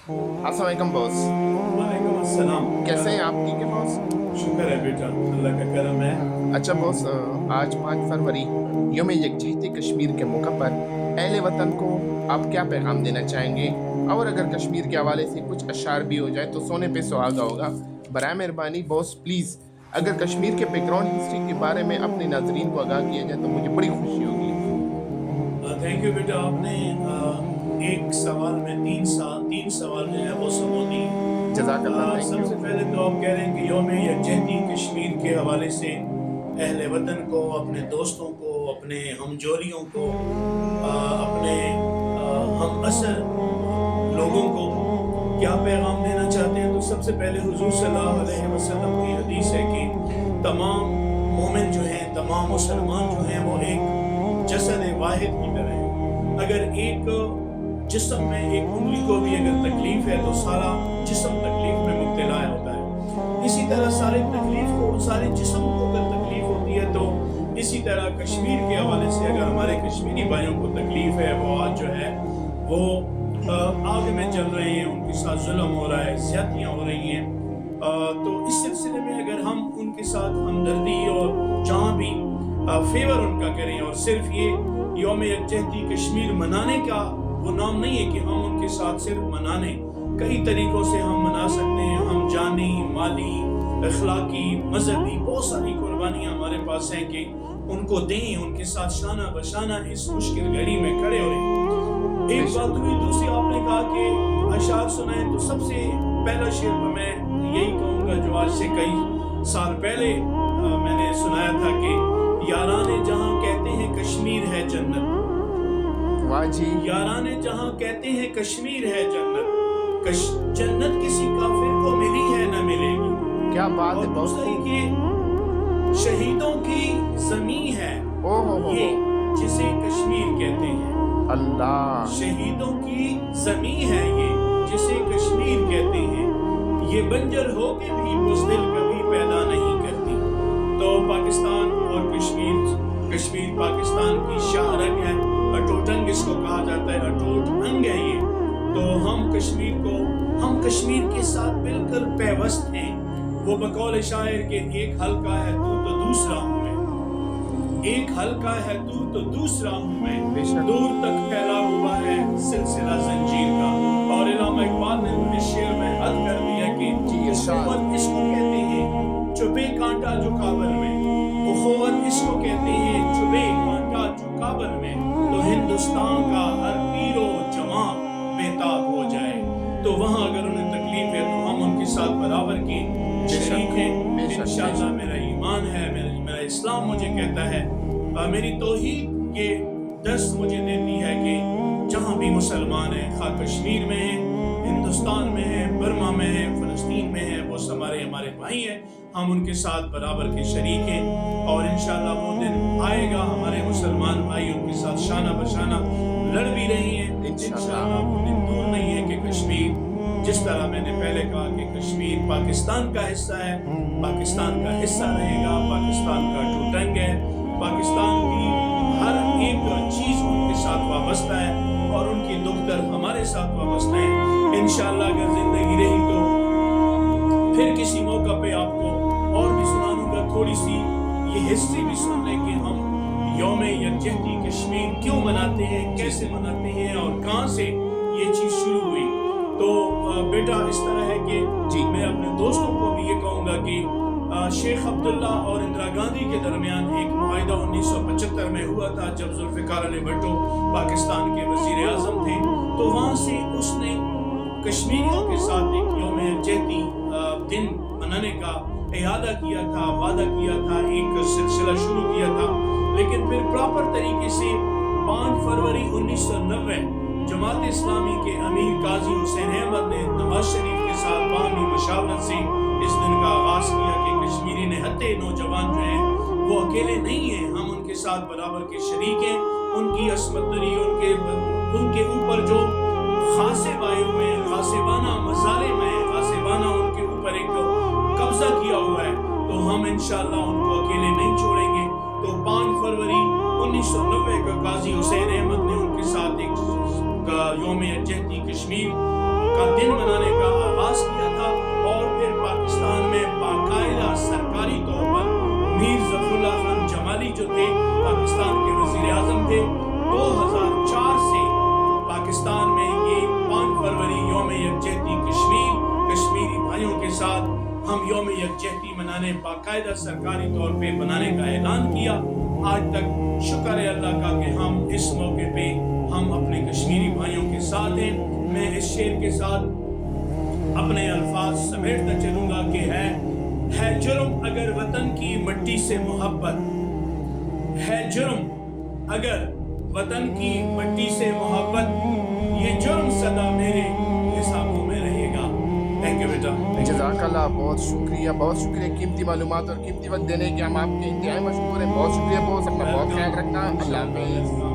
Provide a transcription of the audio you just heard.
अस्सलाम वालेकुम बॉस। वालेकुम अस्सलाम। कैसे हैं आप? ठीक है बॉस? शुक्र है बेटा, अल्लाह का करम है। अच्छा बॉस, आज 5 फरवरी यौम यकजहती कश्मीर के मौका पर अहले वतन को आप क्या पैगाम देना चाहेंगे? और अगर कश्मीर के हवाले से कुछ अशार भी हो जाए तो सोने पे सुहागा होगा। बराए मेहरबानी बॉस प्लीज़ अगर कश्मीर के बैकग्राउंड हिस्ट्री के बारे में अपने नाजरीन को आगाह किया जाए तो मुझे बड़ी खुशी होगी। थैंक यू बेटा, आपने एक सवाल में तीन सवाल जो है वो संबोधी। जज़ाकल्लाह, थैंक सबसे यू। पहले तो आप कह रहे हैं कि यौम यकजहती कश्मीर के हवाले से अहले वतन को, अपने दोस्तों को, अपने हमजोलियों को, अपने हम असर लोगों को क्या पैगाम देना चाहते हैं। तो सबसे पहले हुजूर सल्लल्लाहु अलैहि वसल्लम की हदीस है कि तमाम मोमिन जो हैं, तमाम मुसलमान जो हैं वो एक जसद वाहिद की तरह है। अगर एक जिस्म में एक उंगली को भी अगर तकलीफ है तो सारा जिस्म तकलीफ में मुब्तला होता है। इसी तरह सारे जिस्म को अगर तकलीफ होती है तो इसी तरह कश्मीर के हवाले से अगर हमारे कश्मीरी भाइयों को तकलीफ है, वो आज जो है वो आगे में चल रहे हैं, उनके साथ जुल्म हो रहा है, ज़्यादतियाँ हो रही हैं। तो इस सिलसिले में अगर हम उनके साथ हमदर्दी और जहाँ भी फेवर उनका करें, और सिर्फ ये यौम यकजहती कश्मीर मनाने का वो नाम नहीं है कि हम उनके साथ सिर्फ मनाने, कई तरीक़ों से हम मना सकते हैं। हम जानी, माली, अखलाकी, मजहबी बहुत सारी कुर्बानियाँ हमारे पास हैं कि उनको दें, उनके साथ शाना बशाना इस मुश्किल घड़ी में खड़े हो रहे। एक बात हुई। दूसरी, आपने कहा कि अशार सुनाए, तो सबसे पहला शेर मैं यही कहूँगा जो आज से कई साल पहले मैंने सुनाया था कि याराने जहाँ कहते हैं कश्मीर है जन्नत, वाह जी। याराने जहाँ कहते हैं कश्मीर है जन्नत, जन्नत किसी काफिर को मिली है न मिलेगी। क्या बात और है बॉस। दूसरी कि शहीदों की जमीन है ये जिसे कश्मीर कहते हैं। अल्लाह, शहीदों की जमीन है ये जिसे कश्मीर कहते हैं। ये बंजर हो के भी बुज़दिल कभी पैदा नहीं करती। तो पाकिस्तान और कश्मीर पाकिस्तान की शाहरग है, अटूट अंग इसको कहा जाता है, अटूट अंग है ये। तो हम कश्मीर के साथ मिलकर पैवस्त हैं। वो बकौल शायर के एक हल्का है तू तो दूसरा हूँ मैं, एक हल्का है तू तो दूसरा हूँ मैं, दूर तक फैला हुआ है सिलसिला जंजीर का। और इलामा इकबाल ने अपने शेर में हद कर दिया कि उखुवत इसको कहते हैं चुभे कांटा जो काबल में, उखुवत इसको कहते हैं चुभे कांटा जो काबल में। तो हिंदुस्तान का हर पीरो जवां बेताब हो जाए, तो वहाँ अगर उन्हें तकलीफ है तो हम उनके साथ बराबर की शरीक हैं। इंशाअल्लाह मेरा ईमान है, मेरा इस्लाम मुझे कहता है, मेरी तौहीद ये दर्स मुझे देती है कि जहाँ भी मुसलमान हैं, खा कश्मीर में हैं, हिंदुस्तान में हैं, बर्मा में हैं, फ़लस्तीन में हैं, वो हमारे भाई हैं, हम उनके साथ बराबर के शरीक हैं। और इंशाअल्लाह वो दिन आएगा, हमारे मुसलमान भाई उनके साथ शाना बशाना लड़ भी रही हैं। इंशाअल्लाह वो दिन दूर नहीं है कि कश्मीर, जिस तरह मैंने पहले कहा कि कश्मीर पाकिस्तान का हिस्सा है, पाकिस्तान का हिस्सा रहेगा, पाकिस्तान का टूटंग है, पाकिस्तान की हर एक चीज़ उनके साथ वाबस्ता है और उनकी दुख दर्द हमारे साथ वाबस्ता है। इंशाअल्लाह अगर ज़िंदगी रही तो फिर किसी मौका पे आपको और भी सुना दूँगा, थोड़ी सी ये हिस्ट्री भी सुन लें कि हम यौम यकजहती कश्मीर क्यों मनाते हैं, कैसे मनाते हैं और कहाँ से ये चीज़ शुरू हुई। तो बेटा इस तरह है कि जी मैं अपने दोस्तों को भी ये कहूँगा कि शेख अब्दुल्ला और इंदिरा गांधी के दरमियान एक मुआहिदा 1975 में हुआ था, जब जुल्फ़िकार अली भुट्टो पाकिस्तान के वज़ीर आज़म थे। तो वहाँ से उसने कश्मीरियों के साथ एक यौम यकजहती दिन मनाने का इरादा किया था, वादा किया था, एक सिलसिला शुरू किया था। लेकिन फिर प्रॉपर तरीके से 5 फरवरी 1990 जमात इस्लामी के अमीर काजी हुसैन अहमद ने नवाज शरीफ के साथ बाहमी मशावरत से इस दिन का आगाज़ किया कि कश्मीरी निहत्ते नौजवान जो हैं वो अकेले नहीं हैं, हम उनके साथ बराबर के शरीक हैं। उनकी असमतरी, उनके ऊपर जो खासिबायों में खासिबाना मसाले में खासिबाना उनके ऊपर एक कब्जा किया हुआ है, तो हम इंशाअल्लाह उनको अकेले नहीं छोड़ेंगे। तो 5 फरवरी 1990 का काजी हुसैन अहमद ने उनके साथ एक यौम यकजहती कश्मीर का दिन मनाने का आगाज किया था और फिर पाकिस्तान में बाकायदा सरकारी तौर पर मीर ज़फ़रुल्लाह खान जमाली जो थे पाकिस्तान के वज़ीर आज़म थे, 2004 से पाकिस्तान में ये 5 फरवरी यौम यकजहती कश्मीरी भाइयों के साथ हम यौम यकजहती मनाने बाकायदा सरकारी तौर पे बनाने का ऐलान किया। आज तक शुक्र है अल्लाह का कि हम इस मौके पे हम अपने कश्मीरी भाइयों के साथ हैं। मैं इस शेर के साथ अपने अल्फाज समेटता चलूंगा कि है जुर्म अगर वतन की मिट्टी से मोहब्बत, है जुर्म अगर वतन की मिट्टी से मोहब्बत, ये जुर्म सदा मेरे हिसाबों में रहेगा। थैंक यू बेटा। जज़ाकल्लाह, बहुत शुक्रिया कीमती मालूमात और कीमती वक्त देने के। हम आपके इंतहाई मशहूर हैं। बहुत शुक्रिया बॉस, अपना बहुत ख्याल रखना। अल्लाह हाफ़िज़।